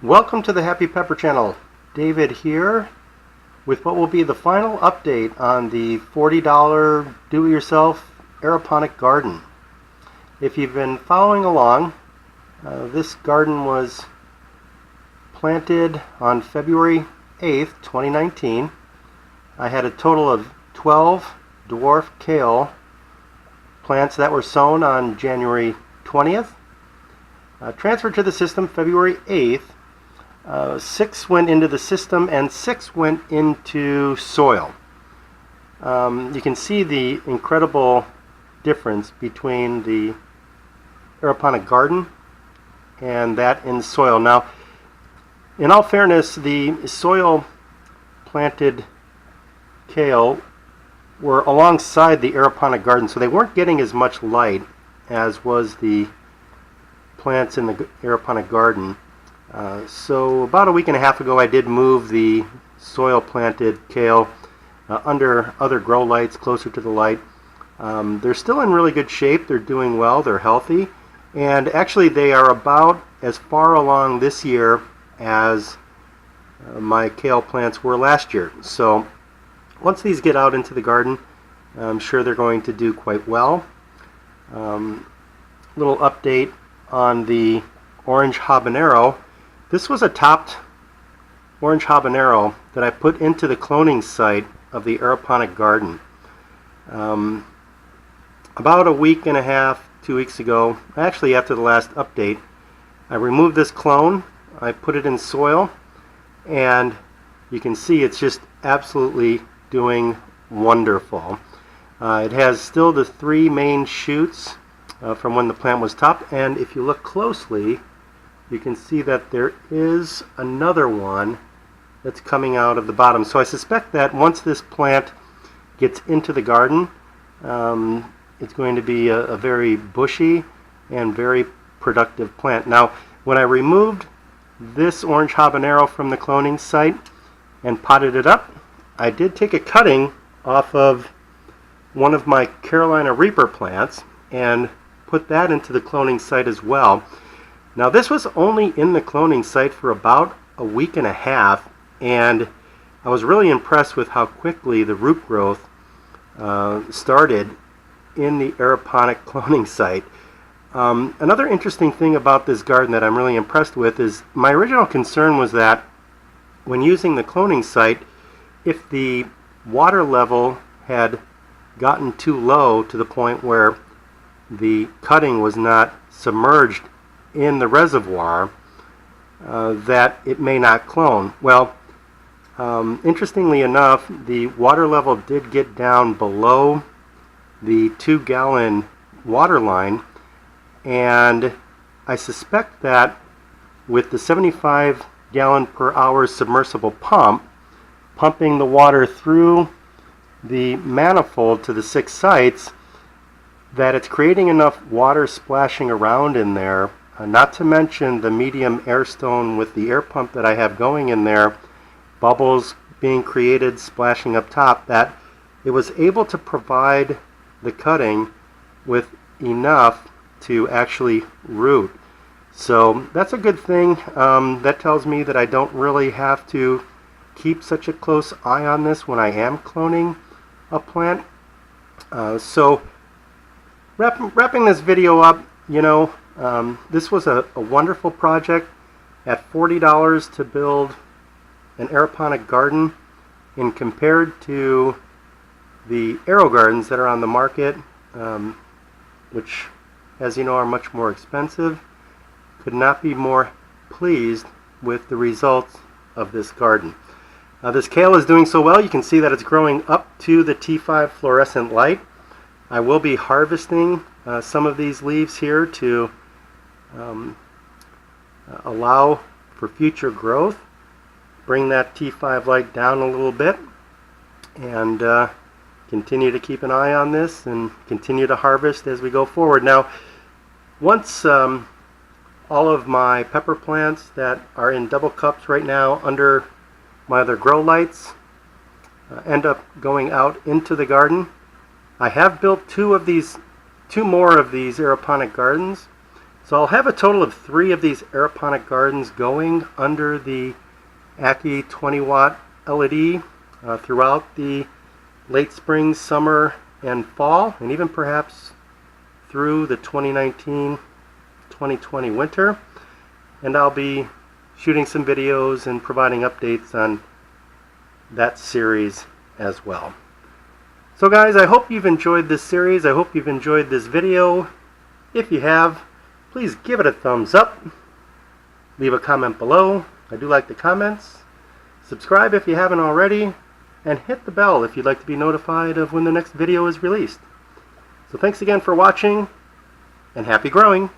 Welcome to the Happy Pepper channel. David here with what will be the final update on the $40 do-it-yourself aeroponic garden. If you've been following along, this garden was planted on February 8th, 2019. I had a total of 12 dwarf kale plants that were sown on January 20th. Transferred to the system February 8th. 6 went into the system and 6 went into soil. You can see the incredible difference between the aeroponic garden and that in soil. Now, in all fairness, the soil planted kale were alongside the aeroponic garden, so they weren't getting as much light as was the plants in the aeroponic garden. So about a week and a half ago I did move the soil planted kale under other grow lights closer to the light. They're still in really good shape, they're doing well, they're healthy, and actually they are about as far along this year as my kale plants were last year. So once these get out into the garden, I'm sure they're going to do quite well. Little update on the orange habanero. This was a topped orange habanero that I put into the cloning site of the aeroponic garden. About a week and a half, 2 weeks ago, actually after the last update, I removed this clone, I put it in soil, and you can see it's just absolutely doing wonderful. It has still the 3 main shoots from when the plant was topped, and if you look closely, you can see that there is another one that's coming out of the bottom. So I suspect that once this plant gets into the garden, it's going to be a very bushy and very productive plant. Now, when I removed this orange habanero from the cloning site and potted it up, I did take a cutting off of one of my Carolina Reaper plants and put that into the cloning site as well. Now, this was only in the cloning site for about a week and a half, and I was really impressed with how quickly the root growth started in the aeroponic cloning site. Another interesting thing about this garden that I'm really impressed with is my original concern was that when using the cloning site, if the water level had gotten too low to the point where the cutting was not submerged in the reservoir, that it may not clone. Well, interestingly enough, the water level did get down below the 2-gallon water line, and I suspect that with the 75-gallon per hour submersible pump pumping the water through the manifold to the 6 sites, that it's creating enough water splashing around in there, not to mention the medium air stone with the air pump that I have going in there, bubbles being created, splashing up top, that it was able to provide the cutting with enough to actually root. So that's a good thing. That tells me that I don't really have to keep such a close eye on this when I am cloning a plant. So wrapping this video up, you know, this was a wonderful project. At $40 to build an aeroponic garden, and compared to the aero gardens that are on the market, which, as you know, are much more expensive, could not be more pleased with the results of this garden. This kale is doing so well. You can see that it's growing up to the T5 fluorescent light. I will be harvesting some of these leaves here to allow for future growth, bring that T5 light down a little bit, and continue to keep an eye on this and continue to harvest as we go forward. Now, once all of my pepper plants that are in double cups right now under my other grow lights end up going out into the garden, I have built two more of these aeroponic gardens, So I'll have a total of 3 of these aeroponic gardens going under the Ackie 20-watt LED throughout the late spring, summer, and fall, and even perhaps through the 2019-2020 winter. And I'll be shooting some videos and providing updates on that series as well. So guys, I hope you've enjoyed this series. I hope you've enjoyed this video. If you have, please give it a thumbs up. Leave a comment below. I do like the comments. Subscribe if you haven't already. And hit the bell if you'd like to be notified of when the next video is released. So thanks again for watching, and happy growing!